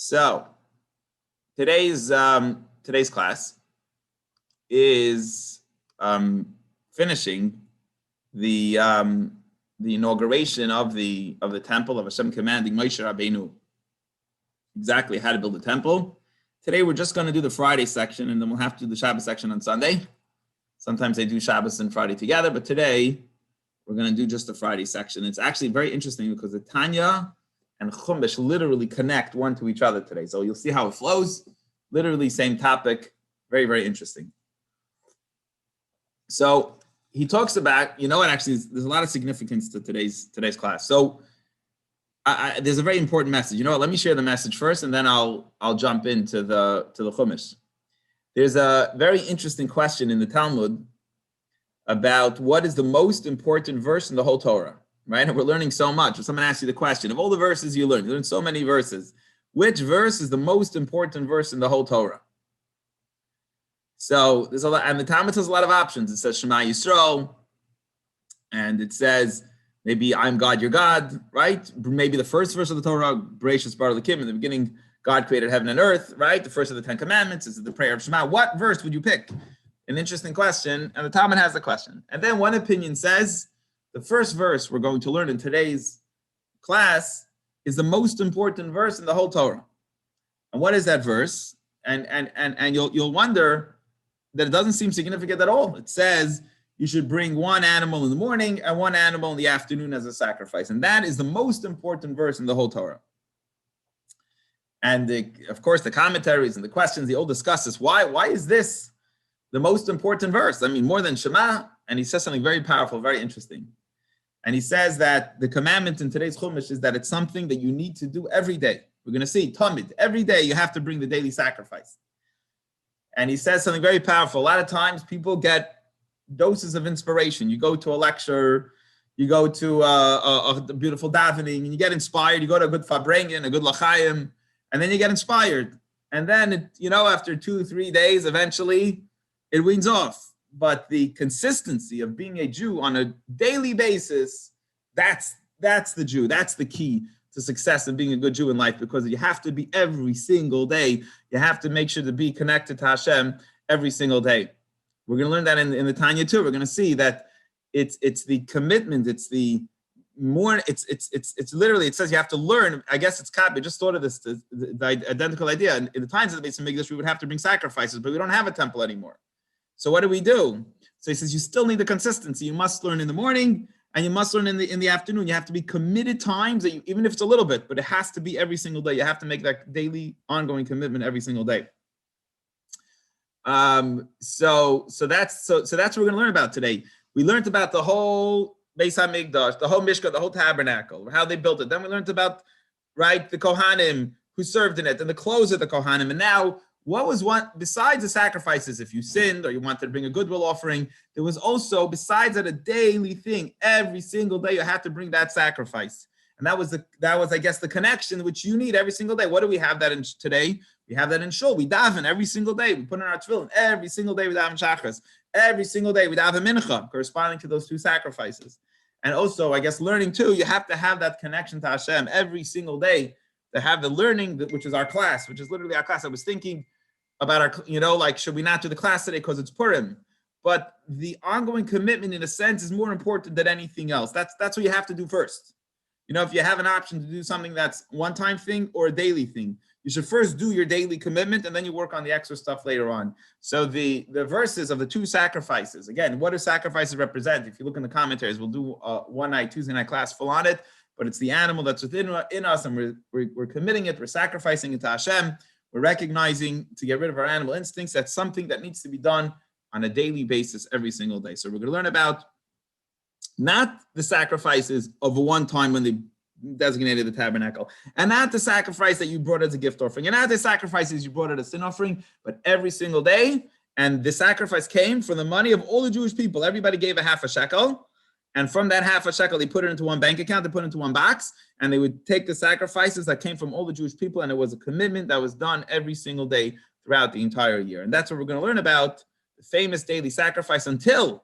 So today's class is finishing the inauguration of the temple of Hashem, commanding Moshe Rabbeinu exactly how to build a temple. Today we're just going to do the Friday section, and then we'll have to do the Shabbos section on Sunday. Sometimes they do Shabbos and Friday together, but today we're going to do just the Friday section. It's actually very interesting because the Tanya and Chumash literally connect one to each other today. So you'll see how it flows. Literally same topic. Very, very interesting. So he talks about, actually there's a lot of significance to today's class. So there's a very important message. Let me share the message first, and then I'll jump into the Chumash. There's a very interesting question in the Talmud about what is the most important verse in the whole Torah, right? And we're learning so much. If someone asks you the question, of all the verses you learn so many verses, which verse is the most important verse in the whole Torah? So there's a lot, and the Talmud has a lot of options. It says Shema Yisrael, and it says maybe I'm God, your God, right? Maybe the first verse of the Torah, Bereshis bara Elokim, in the beginning, God created heaven and earth, right? The first of the 10 commandments is the prayer of Shema. What verse would you pick? An interesting question, and the Talmud has the question. And then one opinion says the first verse we're going to learn in today's class is the most important verse in the whole Torah. And what is that verse? And you'll wonder that it doesn't seem significant at all. It says you should bring one animal in the morning and one animal in the afternoon as a sacrifice. And that is the most important verse in the whole Torah. And of course, the commentaries and the questions, they all discuss this. Why is this the most important verse? I mean, more than Shema. And he says something very powerful, very interesting. And he says that the commandment in today's Chumash is that it's something that you need to do every day. We're going to see, Tamid, every day you have to bring the daily sacrifice. And he says something very powerful. A lot of times people get doses of inspiration. You go to a lecture, you go to a beautiful davening, and you get inspired. You go to a good Farbrengen, a good L'chaim, and then you get inspired. And then, after 2-3 days, eventually it weans off. But the consistency of being a Jew on a daily basis, that's the Jew. That's the key to success of being a good Jew in life, because you have to be every single day. You have to make sure to be connected to Hashem every single day. We're going to learn that in the Tanya too. We're going to see that it's the commitment. It's the more. It's literally. It says you have to learn. I guess it's copy. I just thought of this. The identical idea. In the times of the Beis Hamikdash, we would have to bring sacrifices, but we don't have a temple anymore. So what do? So he says you still need the consistency. You must learn in the morning and you must learn in the afternoon. You have to be committed times, that even if it's a little bit, but it has to be every single day. You have to make that daily, ongoing commitment every single day. So that's what we're going to learn about today. We learned about the whole Beis Hamikdash, the whole Mishkan, the whole tabernacle, how they built it. Then we learned about, the Kohanim who served in it, and the clothes of the Kohanim. And now, what was one besides the sacrifices? If you sinned or you wanted to bring a goodwill offering, there was also, besides that, a daily thing. Every single day you had to bring that sacrifice, and that was I guess the connection which you need every single day. What do we have that in today? We have that in Shul. We daven every single day. We put in our tefillin every single day. We daven Shachris every single day. We daven Mincha, corresponding to those two sacrifices. And also, I guess learning too. You have to have that connection to Hashem every single day. To have the learning, which is our class, which is literally our class. I was thinking about our, should we not do the class today because it's Purim? But the ongoing commitment, in a sense, is more important than anything else. That's what you have to do first. If you have an option to do something that's one-time thing or a daily thing, you should first do your daily commitment, and then you work on the extra stuff later on. So the verses of the two sacrifices, again, what do sacrifices represent? If you look in the commentaries, we'll do Tuesday night class full on it. But it's the animal that's within us, and we're committing it, we're sacrificing it to Hashem, we're recognizing to get rid of our animal instincts. That's something that needs to be done on a daily basis every single day. So we're going to learn about not the sacrifices of one time when they designated the tabernacle, and not the sacrifice that you brought as a gift offering, and not the sacrifices you brought as a sin offering, but every single day. And the sacrifice came from the money of all the Jewish people. Everybody gave a half a shekel. And from that half a shekel, they put it into one bank account, they put it into one box, and they would take the sacrifices that came from all the Jewish people, and it was a commitment that was done every single day throughout the entire year. And that's what we're going to learn about, the famous daily sacrifice, until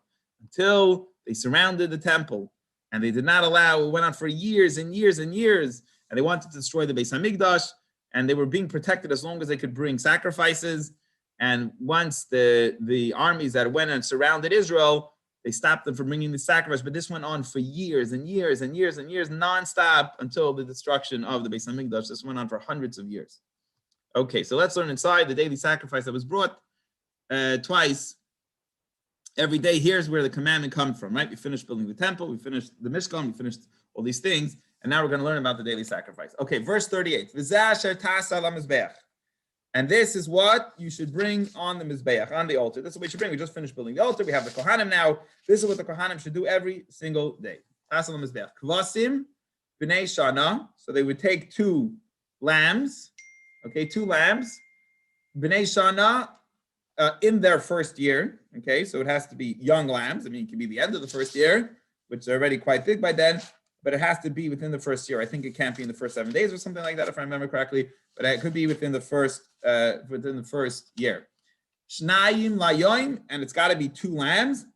they surrounded the temple, and they did not allow, it went on for years and years and years, and they wanted to destroy the Beis Hamikdash. and they were being protected as long as they could bring sacrifices. And once the armies that went and surrounded Israel, they stopped them from bringing the sacrifice. But this went on for years and years and years and years, nonstop, until the destruction of the Beis Hamikdash. This went on for hundreds of years. Okay, so let's learn inside the daily sacrifice that was brought twice every day. Here's where the commandment comes from, right? We finished building the temple, we finished the Mishkan, we finished all these things, and now we're going to learn about the daily sacrifice. Okay, verse 38. And this is what you should bring on the Mizbeach, on the altar. This is what we should bring. We just finished building the altar. We have the Kohanim now. This is what the Kohanim should do every single day. Tasal Mizbeach. Kvasim b'nei shana. So they would take 2 lambs. Okay, 2 lambs. B'nei shana in their first year. Okay, so it has to be young lambs. I mean, it could be the end of the first year, which are already quite big by then. But it has to be within the first year. I think it can't be in the first 7 days or something like that, if I remember correctly. But it could be within the first year. Shnayim layoim, and it's got to be 2 lambs.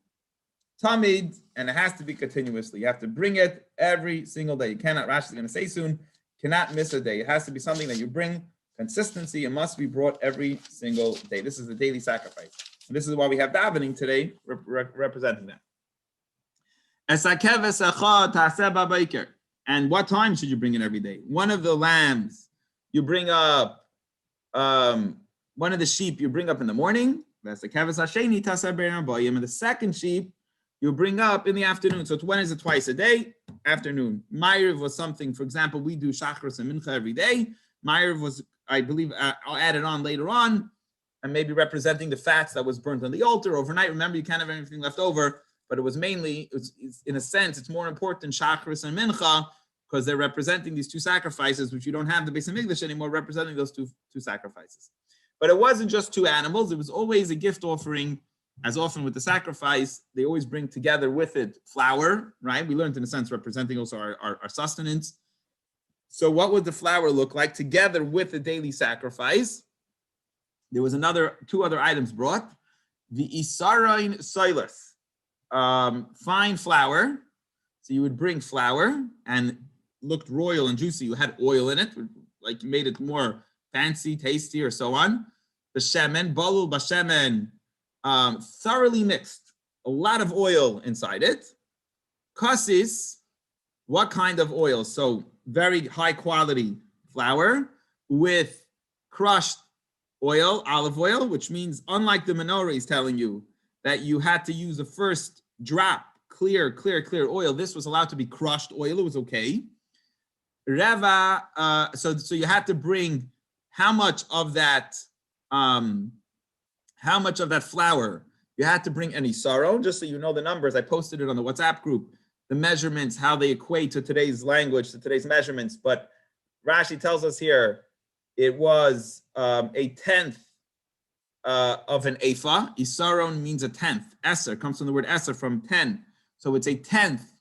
Tamid, and it has to be continuously. You have to bring it every single day. You cannot. Rashi is going to say soon, cannot miss a day. It has to be something that you bring consistency. It must be brought every single day. This is the daily sacrifice. And this is why we have davening today, representing that. And what time should you bring it every day? One of the lambs you bring up, one of the sheep you bring up in the morning. That's the keves hasheni taseh b'arbayim, and the second sheep you bring up in the afternoon. So when is it? Twice a day, afternoon. Ma'ariv was something, for example, we do shachris and mincha every day. Ma'ariv was, I believe, I'll add it on later on, and maybe representing the fats that was burnt on the altar overnight. Remember, you can't have anything left over. But it was mainly, it's in a sense, it's more important Shachris and Mincha, because they're representing these 2 sacrifices, which you don't have the Beis Hamikdash anymore, representing those two sacrifices. But it wasn't just 2 animals; it was always a gift offering. As often with the sacrifice, they always bring together with it flour, right? We learned in a sense representing also our sustenance. So what would the flour look like together with the daily sacrifice? There was 2 other items brought: the isaroin soilas. Fine flour. So you would bring flour and looked royal and juicy. You had oil in it, like you made it more fancy, tasty, or so on. The shemen, balul bashemen, thoroughly mixed. A lot of oil inside it. Kasis, what kind of oil? So very high quality flour with crushed oil, olive oil, which means unlike the menorah is telling you that you had to use the first drop, clear oil. This was allowed to be crushed oil. It was okay. Reva, so you had to bring how much of that flour you had to bring any sorrow, just so you know the numbers. I posted it on the WhatsApp group, the measurements, how they equate to today's language, to today's measurements. But Rashi tells us here it was a tenth of an ephah. Isaron means a tenth. Eser comes from the word eser, from 10. So it's a tenth.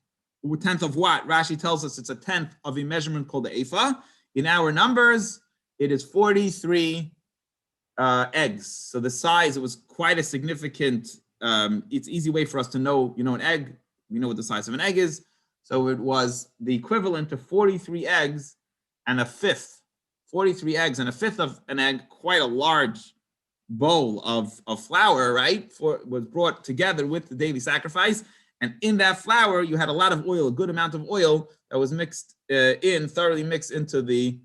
Tenth of what? Rashi tells us it's a tenth of a measurement called the ephah. In our numbers, it is 43 eggs. So the size, it was quite a significant, it's easy way for us to know, an egg. We know what the size of an egg is. So it was the equivalent to 43 eggs and a fifth. 43 eggs and a fifth of an egg, quite a large bowl of flour, right? Was brought together with the daily sacrifice. And in that flour, you had a lot of oil, a good amount of oil that was mixed thoroughly mixed into the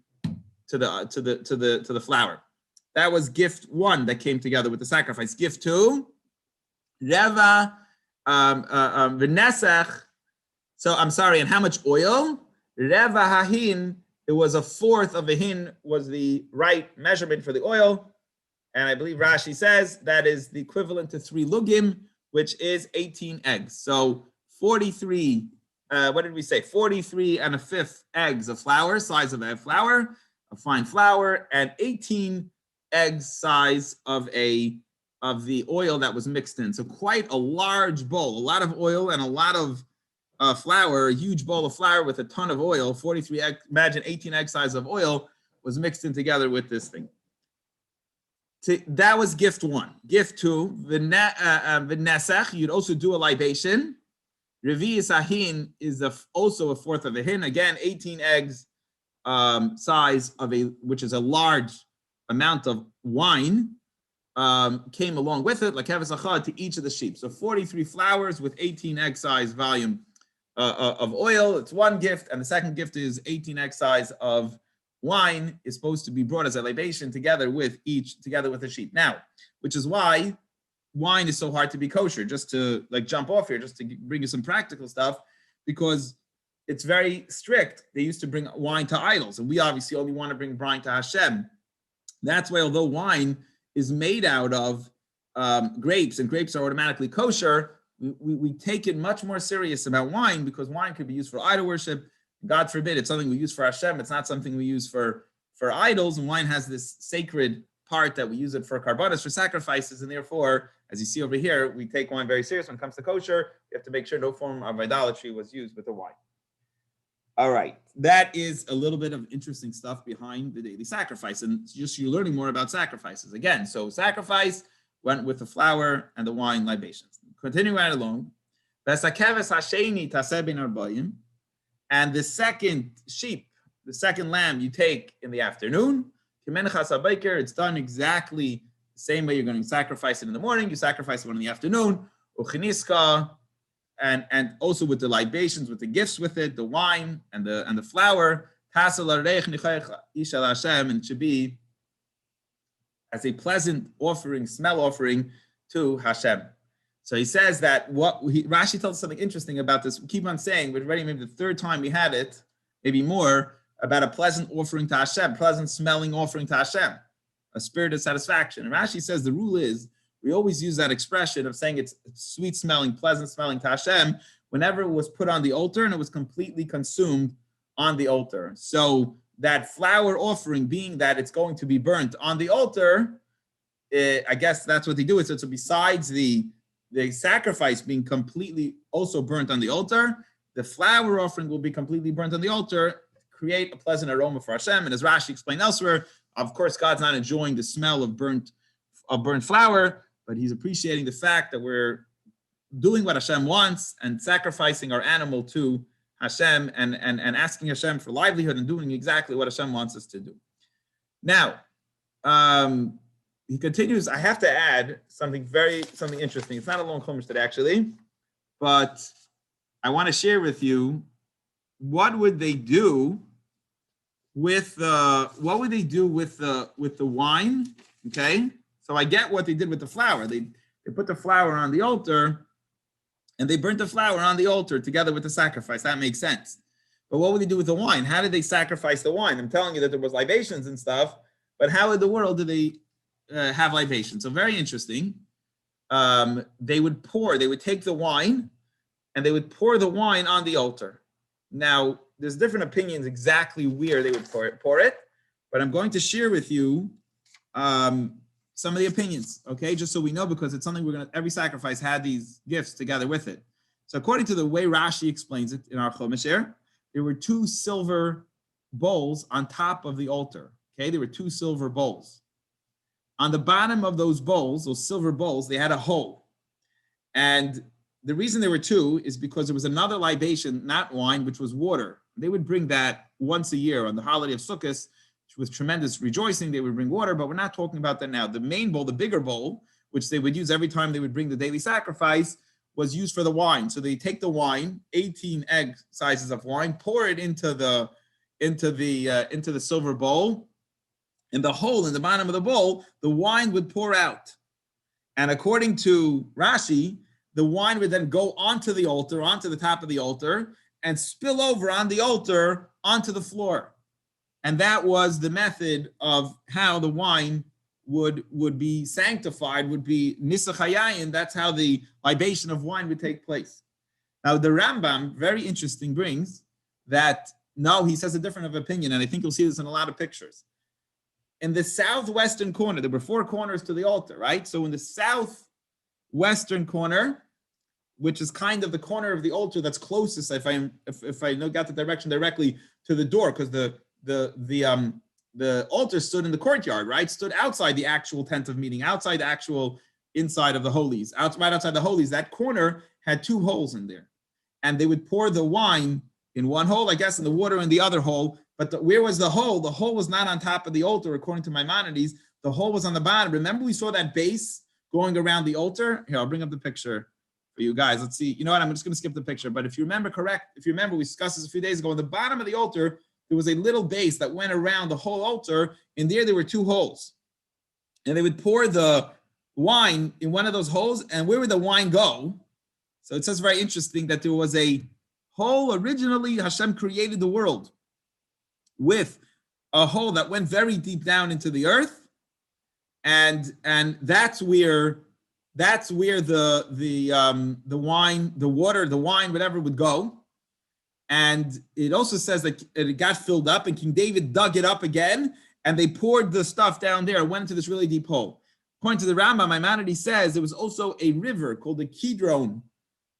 flour. That was gift 1 that came together with the sacrifice. Gift 2, Reva v'nesach. So I'm sorry, and how much oil? Reva hahin. It was a fourth of a hin was the right measurement for the oil. And I believe Rashi says that is the equivalent to 3 lugim, which is 18 eggs. So 43, what did we say? 43 and a fifth eggs of flour, size of a flour, of fine flour, and 18 eggs size of the oil that was mixed in. So quite a large bowl, a lot of oil and a lot of flour, a huge bowl of flour with a ton of oil, 43 egg, imagine 18 egg size of oil was mixed in together with this thing. That was gift 1. Gift 2, v'nesach, you'd also do a libation. Revi sahin is also a fourth of a hin. Again, 18 eggs size of which is a large amount of wine, came along with it, like keves achad, to each of the sheep. So 43 flowers with 18 egg size volume of oil. It's one gift, and the second gift is 18 egg size of wine is supposed to be brought as a libation together with the sheep. Now, which is why wine is so hard to be kosher. Just to like jump off here, just to bring you some practical stuff, because it's very strict. They used to bring wine to idols, and we obviously only want to bring wine to Hashem. That's why, although wine is made out of grapes, and grapes are automatically kosher, we take it much more serious about wine, because wine could be used for idol worship. God forbid, it's something we use for Hashem. It's not something we use for idols. And wine has this sacred part that we use it for karbanos, for sacrifices, and therefore, as you see over here, we take wine very serious when it comes to kosher. You have to make sure no form of idolatry was used with the wine. All right, that is a little bit of interesting stuff behind the daily sacrifice, and just you're learning more about sacrifices. Again, so sacrifice went with the flour and the wine libations. Continuing right along, and the second sheep, the second lamb you take in the afternoon, it's done exactly the same way. You're going to sacrifice it in the morning, you sacrifice it in the afternoon, and also with the libations, with the gifts with it, the wine and the flour, and it should be as a pleasant offering, smell offering to Hashem. So he says that Rashi tells us something interesting about this. We keep on saying, we're already maybe the third time we had it, maybe more, about a pleasant offering to Hashem, pleasant smelling offering to Hashem, a spirit of satisfaction. And Rashi says the rule is, we always use that expression of saying it's sweet smelling, pleasant smelling to Hashem whenever it was put on the altar and it was completely consumed on the altar. So that flour offering, being that it's going to be burnt on the altar, I guess that's what they do. So besides the sacrifice being completely also burnt on the altar, the flour offering will be completely burnt on the altar, create a pleasant aroma for Hashem. And as Rashi explained elsewhere, of course, God's not enjoying the smell of burnt flour, but he's appreciating the fact that we're doing what Hashem wants and sacrificing our animal to Hashem and asking Hashem for livelihood and doing exactly what Hashem wants us to do. Now, he continues, I have to add something interesting. It's not a long chumash today, actually, but I want to share with you what would they do with the wine, okay? So I get what they did with the flour. They put the flour on the altar, and they burnt the flour on the altar together with the sacrifice. That makes sense. But what would they do with the wine? How did they sacrifice the wine? I'm telling you that there was libations and stuff, but how in the world did they have libations? So very interesting. They would take the wine, and they would pour the wine on the altar. Now, there's different opinions exactly where they would pour it, but I'm going to share with you some of the opinions, okay? Just so we know, because it's something every sacrifice had these gifts together with it. So according to the way Rashi explains it in our chumash here, there were 2 silver bowls on top of the altar, okay? There were 2 silver bowls. On the bottom of those bowls, those silver bowls, they had a hole. And the reason there were 2 is because there was another libation, not wine, which was water. They would bring that once a year on the holiday of Sukkot. With tremendous rejoicing, they would bring water, but we're not talking about that now. The main bowl, the bigger bowl, which they would use every time they would bring the daily sacrifice, was used for the wine. So they take the wine, 18 egg sizes of wine, pour it into the silver bowl. In the hole in the bottom of the bowl, the wine would pour out. And according to Rashi, the wine would then go onto the altar, onto the top of the altar, and spill over on the altar onto the floor. And that was the method of how the wine would be sanctified, would be nisachayayin. That's how the libation of wine would take place. Now, the Rambam, very interesting, brings that, no, he says a different opinion, and I think you'll see this in a lot of pictures. In the southwestern corner, there were 4 corners to the altar, right? So in the southwestern corner, which is kind of the corner of the altar that's closest, if I got the direction directly, to the door, because the altar stood in the courtyard, right? Stood outside the actual tent of meeting, outside the actual inside of the holies, right outside the holies. That corner had 2 holes in there, and they would pour the wine in one hole, I guess, and the water in the other hole. But where was the hole? The hole was not on top of the altar, according to Maimonides. The hole was on the bottom. Remember, we saw that base going around the altar? Here, I'll bring up the picture for you guys. Let's see. You know what? I'm just going to skip the picture. But if you remember we discussed this a few days ago, on the bottom of the altar, there was a little base that went around the whole altar. And there were two holes. And they would pour the wine in one of those holes. And where would the wine go? So it says very interesting that there was a hole. Originally, Hashem created the world with a hole that went very deep down into the earth. And that's where the wine, the water, the wine, whatever would go. And it also says that it got filled up, and King David dug it up again, and they poured the stuff down there. It went into this really deep hole. According to the Rambam, Maimonides says there was also a river called the Kidron,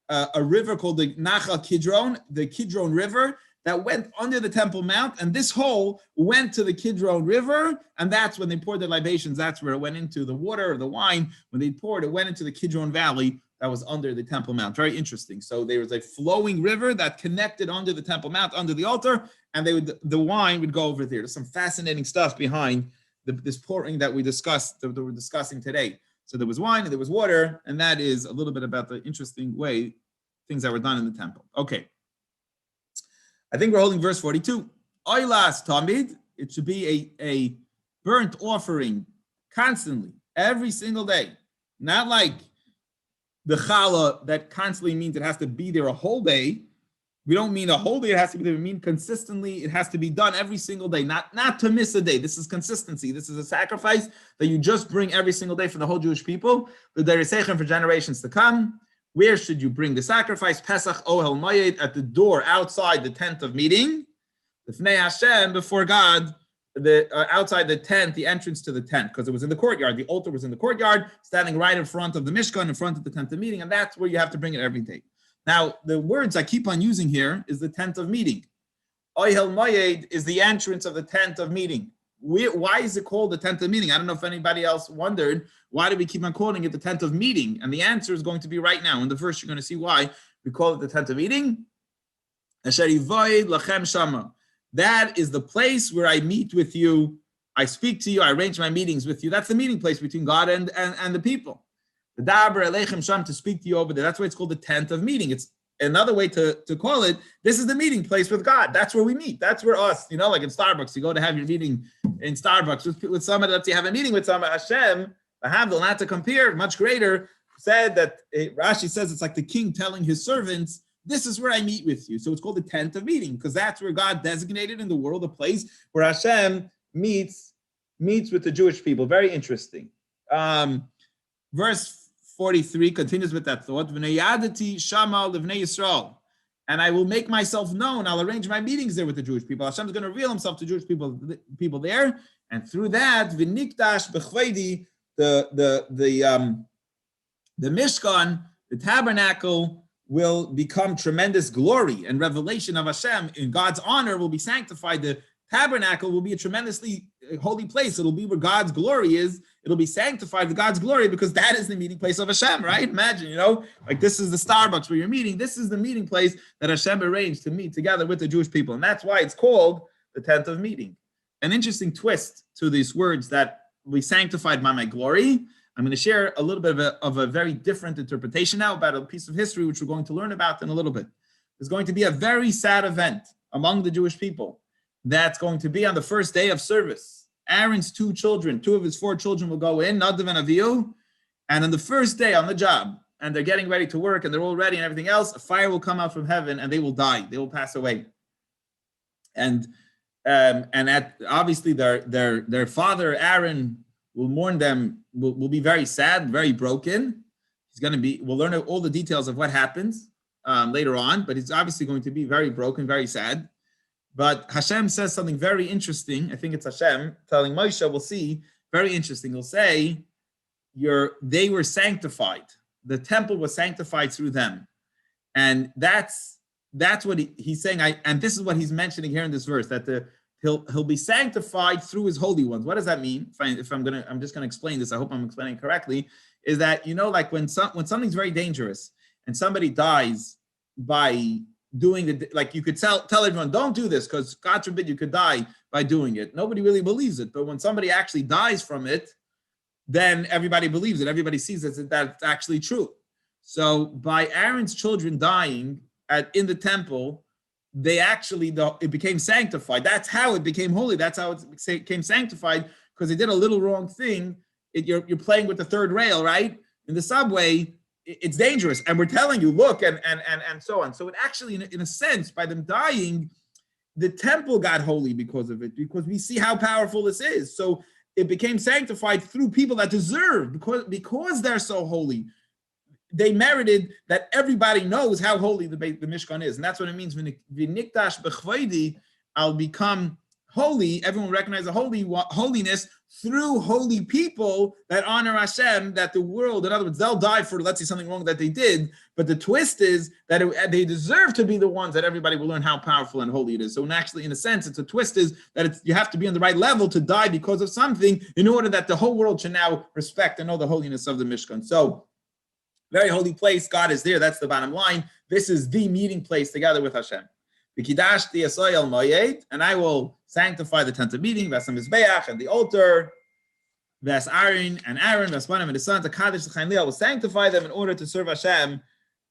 a river called the Nachal Kidron, the Kidron River, that went under the Temple Mount, and this hole went to the Kidron River, and that's when they poured the libations. That's where it went into the water or the wine. When they poured, it went into the Kidron Valley that was under the Temple Mount. Very interesting. So there was a flowing river that connected under the Temple Mount, under the altar, and the wine would go over there. There's some fascinating stuff behind this pouring that we're discussing today. So there was wine and there was water, and that is a little bit about the interesting way things that were done in the temple. Okay. I think we're holding verse 42. Oilas tamid, it should be a burnt offering constantly, every single day. Not like the challah that constantly means it has to be there a whole day. We don't mean a whole day, it has to be there. We mean consistently, it has to be done every single day, not to miss a day. This is consistency. This is a sacrifice that you just bring every single day for the whole Jewish people, the Derisechem for generations to come. Where should you bring the sacrifice? Pesach Ohel Moed, at the door outside the tent of meeting. The Fnei Hashem, before God, outside the tent, the entrance to the tent, because it was in the courtyard. The altar was in the courtyard, standing right in front of the Mishkan, in front of the tent of meeting, and that's where you have to bring it every day. Now, the words I keep on using here is the tent of meeting. Ohel Moed is the entrance of the tent of meeting. Why is it called the tent of meeting? I don't know if anybody else wondered, why do we keep on calling it the tent of meeting? And the answer is going to be right now. In the verse, you're going to see why we call it the tent of meeting. That is the place where I meet with you. I speak to you. I arrange my meetings with you. That's the meeting place between God and the people. The Daber Aleichem Sham, to speak to you over there. That's why it's called the tent of meeting. It's another way to call it. This is the meeting place with God. That's where we meet. That's where us, like in Starbucks, you go to have your meeting in Starbucks with somebody. Let's say you have a meeting with somebody. Hashem, not to compare, much greater, said that Rashi says it's like the king telling his servants, this is where I meet with you. So it's called the tent of meeting, because that's where God designated in the world a place where Hashem meets with the Jewish people. Very interesting. Verse 43 continues with that thought. V'neyadati shama livnei Yisrael, and I will make myself known. I'll arrange my meetings there with the Jewish people. Hashem is going to reveal Himself to Jewish people there, and through that, v'nikdash b'chvedi, the Mishkan, the tabernacle, will become tremendous glory and revelation of Hashem. In God's honor, will be sanctified. The tabernacle will be a tremendously holy place. It'll be where God's glory is. It'll be sanctified with God's glory, because that is the meeting place of Hashem, right? Imagine, like this is the Starbucks where you're meeting. This is the meeting place that Hashem arranged to meet together with the Jewish people. And that's why it's called the tent of meeting. An interesting twist to these words, that we sanctified by my glory. I'm going to share a little bit of a very different interpretation now about a piece of history, which we're going to learn about in a little bit. There's going to be a very sad event among the Jewish people. That's going to be on the first day of service. Aaron's two of his 4 children will go in, Nadav and Avihu, and on the first day on the job, and they're getting ready to work, and they're all ready and everything else, a fire will come out from heaven, and they will die. They will pass away. And obviously their father Aaron will mourn them, will be very sad, very broken. We'll learn all the details of what happens later on, but he's obviously going to be very broken, very sad. But Hashem says something very interesting. I think it's Hashem telling Moshe, we'll see, very interesting. He'll say, they were sanctified. The temple was sanctified through them. And that's what he's saying. And this is what he's mentioning here in this verse, that he'll be sanctified through his holy ones. What does that mean? I'm just gonna explain this. I hope I'm explaining it correctly. Is that, like when something's very dangerous and somebody dies by doing it. Like you could tell everyone, don't do this because God forbid you could die by doing it. Nobody really believes it. But when somebody actually dies from it, then everybody believes it. Everybody sees that that's actually true. So by Aaron's children dying in the temple, they actually, it became sanctified. That's how it became holy. That's how it became sanctified, because they did a little wrong thing. You're playing with the third rail, right? In the subway, it's dangerous. And we're telling you, look, and so on. So it actually, in a sense, by them dying, the temple got holy because of it, because we see how powerful this is. So it became sanctified through people that deserve, because they're so holy. They merited that everybody knows how holy the Mishkan is. And that's what it means. V'nikdash b'chvaydi, I'll become holy. Everyone recognizes the holiness through holy people that honor Hashem, that the world, in other words, they'll die for, let's say, something wrong that they did. But the twist is that they deserve to be the ones that everybody will learn how powerful and holy it is. So actually, in a sense, it's a twist is that you have to be on the right level to die because of something in order that the whole world should now respect and know the holiness of the Mishkan. So, very holy place. God is there. That's the bottom line. This is the meeting place together with Hashem. And I will sanctify the tent of meeting, and the altar, Aaron and the sons, I will sanctify them in order to serve Hashem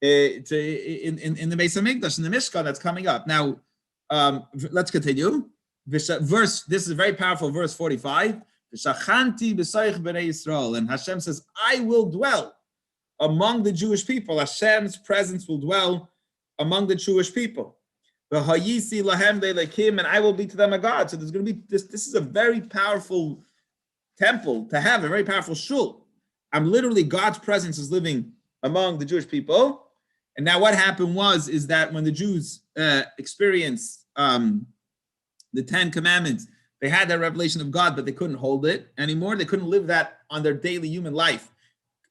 in the Beis Hamikdash, in the Mishkan that's coming up. Now, let's continue. This is a very powerful verse 45. And Hashem says, I will dwell among the Jewish people. Hashem's presence will dwell among the Jewish people. And I will be to them a God. So there's going to be this is a very powerful temple to have, a very powerful shul. Literally, God's presence is living among the Jewish people. And now what happened is that when the Jews experienced the 10 commandments, they had that revelation of God, but they couldn't hold it anymore. They couldn't live that on their daily human life,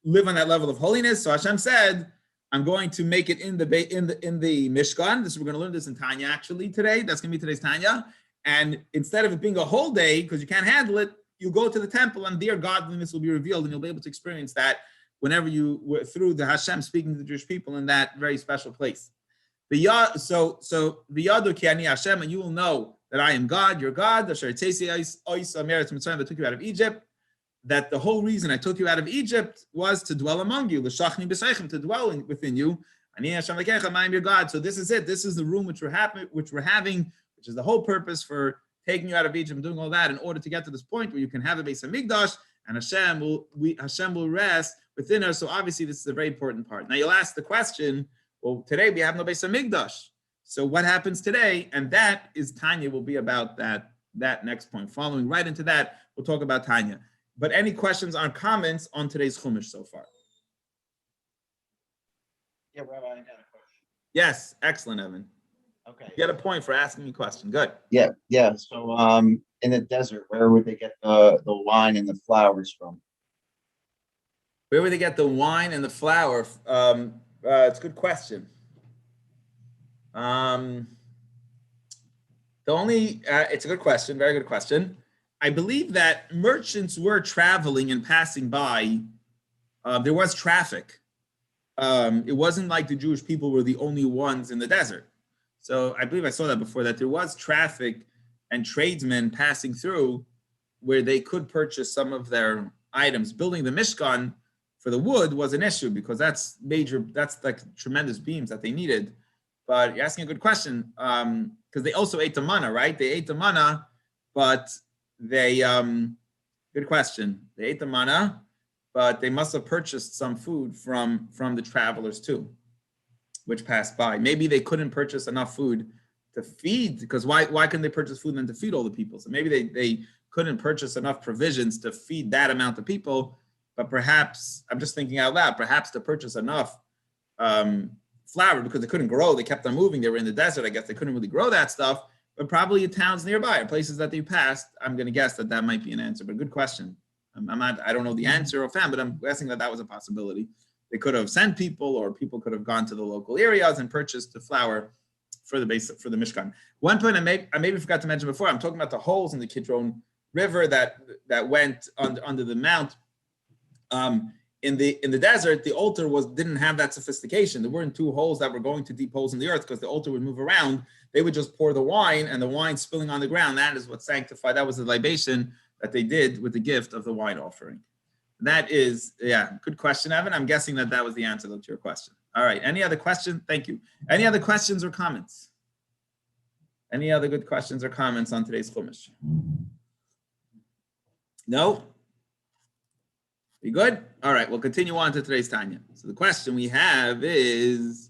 live on that level of holiness. So Hashem said, I'm going to make it in the Mishkan. We're going to learn this in Tanya actually today. That's going to be today's Tanya. And instead of it being a whole day, because you can't handle it, you go to the temple and there godliness will be revealed, and you'll be able to experience that whenever you were through the Hashem speaking to the Jewish people in that very special place. So v'yadu ki ani Hashem, and you will know that I am God, your God, that took you out of Egypt. That the whole reason I took you out of Egypt was to dwell among you, to dwell within you. I am your God. So this is it. This is the room which we're having, which is the whole purpose for taking you out of Egypt and doing all that in order to get to this point where you can have a Beis Hamikdash and Hashem will rest within us. So obviously this is a very important part. Now you'll ask the question, well, today we have no Beis Hamikdash. So what happens today? And that is Tanya will be about that next point. Following right into that, we'll talk about Tanya. But any questions or comments on today's Chumash so far? Yeah, Rabbi, I got a question. Yes, excellent, Evan. Okay. You got a point for asking me a question. Good. Yeah. So, in the desert, where would they get the wine and the flowers from? Where would they get the wine and the flour? It's a good question. It's a good question. Very good question. I believe that merchants were traveling and passing by. There was traffic. It wasn't like the Jewish people were the only ones in the desert. So I believe I saw that before, that there was traffic and tradesmen passing through where they could purchase some of their items. Building the Mishkan for the wood was an issue because that's like tremendous beams that they needed. But you're asking a good question because they also ate the manna, right? They ate the manna, but they, good question. They ate the manna, but they must have purchased some food from the travelers too, which passed by. Maybe they couldn't purchase enough food to feed, because why couldn't they purchase food then to feed all the people? So maybe they couldn't purchase enough provisions to feed that amount of people, but perhaps, I'm just thinking out loud, perhaps to purchase enough flour, because they couldn't grow, they kept on moving, they were in the desert, I guess they couldn't really grow that stuff, but probably in towns nearby or places that they passed, I'm going to guess that might be an answer, but good question. I don't know the answer offhand, but I'm guessing that was a possibility. They could have sent people, or people could have gone to the local areas and purchased the flour for the Mishkan. One point I maybe forgot to mention before, I'm talking about the holes in the Kidron River that went under the mount. in the desert, the altar didn't have that sophistication. There weren't two holes that were going to deep holes in the earth because the altar would move around. They would just pour the wine, and the wine spilling on the ground. That is what sanctified. That was the libation that they did with the gift of the wine offering. That is, good question, Evan. I'm guessing that was the answer to your question. All right. Any other questions? Thank you. Any other questions or comments? Any other good questions or comments on today's Chumash? No? We good? All right. We'll continue on to today's Tanya. So the question we have is,